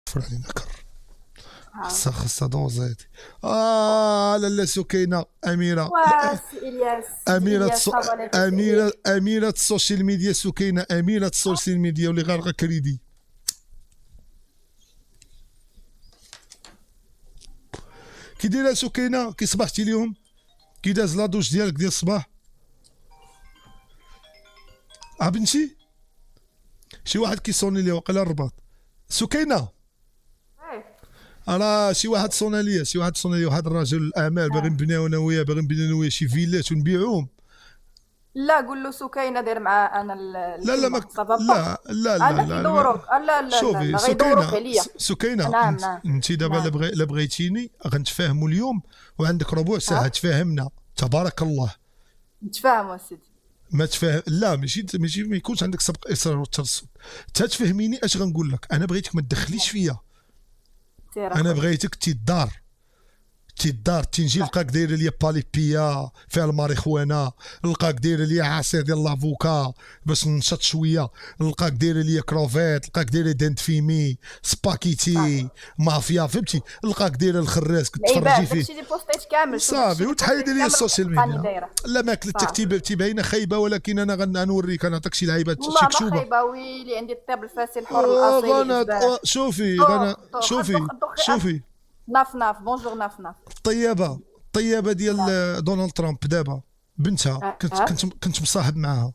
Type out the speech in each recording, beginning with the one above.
فرع علينا كر ها خاصها دوزات. لالا سكينه اميره، واس الياس سيدي اميره الياس صافا لاباس اميره عليك. اميره السوشيال ميديا سكينه، اميره السوشيال ميديا واللي غارقه كريدي. كي دايره سكينه؟ كي صبحتي اليوم؟ كي داز لا دوش ديالك ديال الصباح؟ بنتي شي واحد كيصوني لي وقيلا الرباط. سكينه إيه. راه شي واحد صونا ليا، شي واحد صونا ليا، واحد الرجل الاعمال باغي ها نبنيو انا وياه، باغي نبنيو انا وياه شي فيلات ونبيعوهم. لا قول له سكينه دير مع انا لا لا الكلمه ما صافا با. لا لا لا انا لا ما. كيدوروك لا لا لا شوفي لا غيدوروك سكينه، عليا. سكينه نعم انت نعم انت دابا نعم. لا بغيتيني غنتفاهموا اليوم، وعندك ربع ساعه ها تفاهمنا تبارك الله. نتفاهموا سيدي. ما تفاهم لا ماشي ما يكونش عندك سبق اصرار وترصد. تفهميني اش غنقول لك. انا بغيتك ما تدخليش فيا، سير انا اخويا. بغيتك تيدار تيدار تنجي لا لقاك دايره ليا باليبيا فيها الماريخوانا، لقاك دايره ليا عصير ديال لافوكا باش ننشط شويه، لقاك دايره ليا كروفيت، لقاك دايره دانت فيمي صافي سباكيتي مافيا فهمتي، لقاك دايره الخراس كتفرجي العباد فيه. داكشي اللي بوستيت كامل، شوف داكشي صافي اللي وتحيدي بوستيت لي كامل السوشيال غتلقاني ميديا. دايره. لا ماكلتك صافي تيباينه خايبه، ولكن انا غنوريك، انا نعطيك شي لعيبات شي والله ما كشوبه. خايبه، ويلي عندي الطيب الفاسي الحر الاصيلي غانا اشباه. شوفي غانا دوخ دوخ شوفي دوخ دوخ شوفي ناف ناف بونجور ناف ناف. الطيابه ديال نعم. دونالد ترامب دابا، بنتها اه كنت اه كنت كنت مصاحب معاها.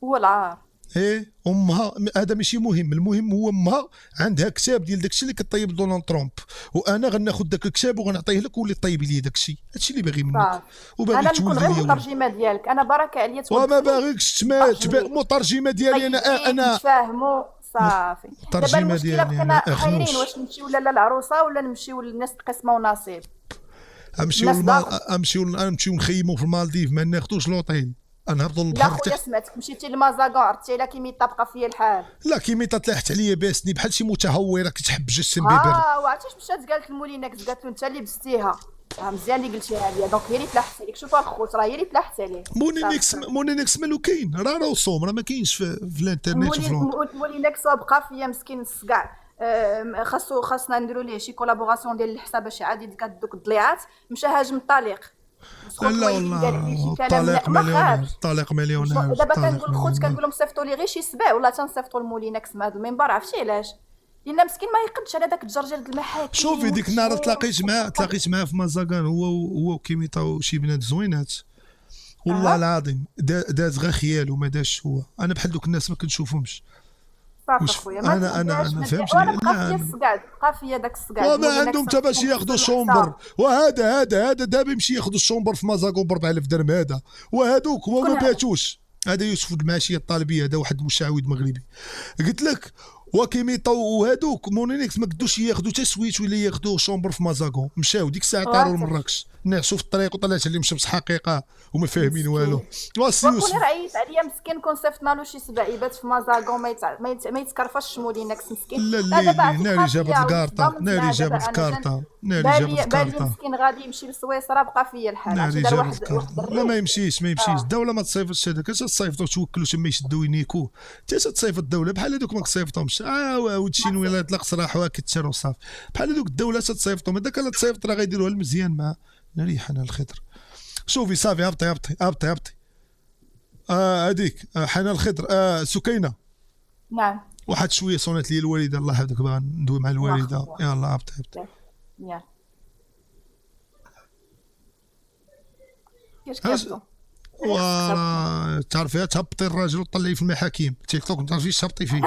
هو العار. ايه امها هذا ماشي مهم، المهم هو امها عندها كتاب ديال داكشي اللي كطيب دونالد ترامب، وانا غناخذ داك الكتاب وغنعطيه لك واللي طيب لي داكشي، هادشي اللي باغي منك، صافي وباغي انا نكون تولدي غير ليا ولد. مترجمه ديالك، انا بركه عليا وما توظفني باغيكش ترجم لي. مترجمه ديالي انا. طيب ليك انا نتفاهموا صافي. دابا مترجمه المشكله ديالي بقينا انا حايرين اغنوش. واش نمشيو لالا العروسه ولا نمشيو للناس القسمه ونصيب. امشيو الناس المال، ضاغط. نمشيو نخيموا في المالديف، ما ناخذوش لوطيل، نهبطوا لا للبحر خويا سمعتك مشيتي لمازاغون عرفتي على كيمي طابقه فيا الحال. لا كيمي تلاحت عليا باسني بحال شي متهوره كتحب جسم بيبر. ها وعرفتي مشات قالت لموليناكس، قالت له انت اللي بستيها. مزيان اللي قلتيها ليا، دونك هي اللي تلاحت عليك. شوف الخوت راه هي اللي تلاحت عليه. صافي صافي. مونينيكس مالو كاين، راه وصوم، راه ما كاينش في الانترنت وفي لونتر. موليناكس بقى فيا مسكين الصقع. خاصنا نديرو ليه شي كولابوراسيون ديال الحساب باش عاد يدك دوك الضليعات. مشى هاجم الطليق. لا سخوت لا والدين قال عليه شي والله كلام الطليق ما مليونير، خافش. الطليق مليونير، دابا الطليق كنقول الخوت مليونير. كنقول لهم صيفطوا لي غير شي سبع ولا تنصيفطوا لموليناكس من هذا المنبر. عرفتي علاش؟ لان مسكين ما يقدش على داك الجرجير د شوفي المحاكم ديك النهار والتشهير تلاقيت معاه في مازاغان، هو وكيميطا وشي بنات زوينات، والله اها العظيم داز غير خيال وما داش هو. انا بحال دوك الناس ما كنشوفهمش. صافي واش خويا ما انا تهداش انا ما دير، فهمتني. وانا بقى لا فيا انا الصقعد، بقى فيا داك الصقعد وما موليناكس عندهم حتى باش خصو ياخذوا الحساب. الشومبر. وهذا دابا يمشي ياخذ الشومبر في مازاغون ب 4000 درهم هذا، وهذوك هما شكون ما هذا؟ باتوش. هذا يوسف الماشيه الطالبيه، هذا واحد مشعوذ مغربي قلت لك. وكيميطا وهذوك مونينيكس ما قدوش ياخذوا حتى سويت ولا ياخذوا شومبر في مازاغون، مشاو ديك الساعه طاروا واتر لمراكش، نعسوا في الطريق وطلعت عليهم شمس حقيقه وما فاهمين والو. مسكين. واسي وكون يوسف. غير عيط عليا مسكين، كون صيفطنا له شي سبع يبات في مازاغون ما يتكرفش موليناكس مسكين. لا لا دابا الليلي عرفتي ناري بقى جابت فيا واش الكارطه، ضمنت ناري معاه دابا جابت انا جان. الكارطه، ناري جابت بالي الكارطه، مسكين غادي يمشي لسويسرا بقى فيا الحال. عرفتي ناري دار جابت واحد الكارطه. لا ما الريح. يمشيش اه الدوله ما تصيفطش هذاك. اش تصيفطوا توكلوا تما يشدوا ينيكوه، انت تصيفط الدوله بحال هذوك ما تصيفطهمش. ودشي ميرسي. الولايات الاقصى راه حواك كتشر وصافي. بحال هذوك الدوله تتصيفطهم، هذاك لا تصيفط راه غيديروها المزيان مع ريح انا الخضر. شوفي صافي هبطي. هذيك حنان الخضر. سكينه نعم. واحد شويه صونت لي الوالده، الله يحفظك باغا ندوي مع الوالده. واخا يلاه هبطي. يا كيفاش علاش كيهبطوا؟ انا خصك تهبطوا. تعرفيها تهبطي الراجل وطلعيه في المحاكم تيك توك، ما تعرفيش تهبطي فيه.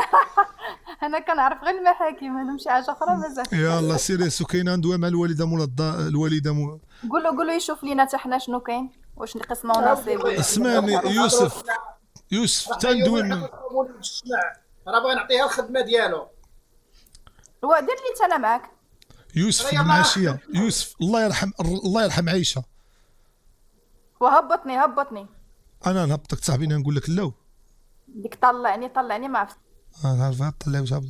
انا كنعرف غير المحاكم، هادو شي حاجه اخرى مازال. يلا سيري سكينه ندوي مع الوالده مولا الوالده قول له يشوف لينا حتى حنا شنو كاين، واش القسمه ونصيب ولا شنو. اسمعني يوسف راه يوم تندوي. نحضر مول الجماع، راه بغا نعطيها الخدمه ديالو. هو دير لي انت انا معاك. يوسف يلاه الماشيه يوسف، الله يرحم عيشه. وهبطني. انا نهبطك صاحبي نقول لك لا. ديك طلعني ما عرفت. انا عارف طلع وجاب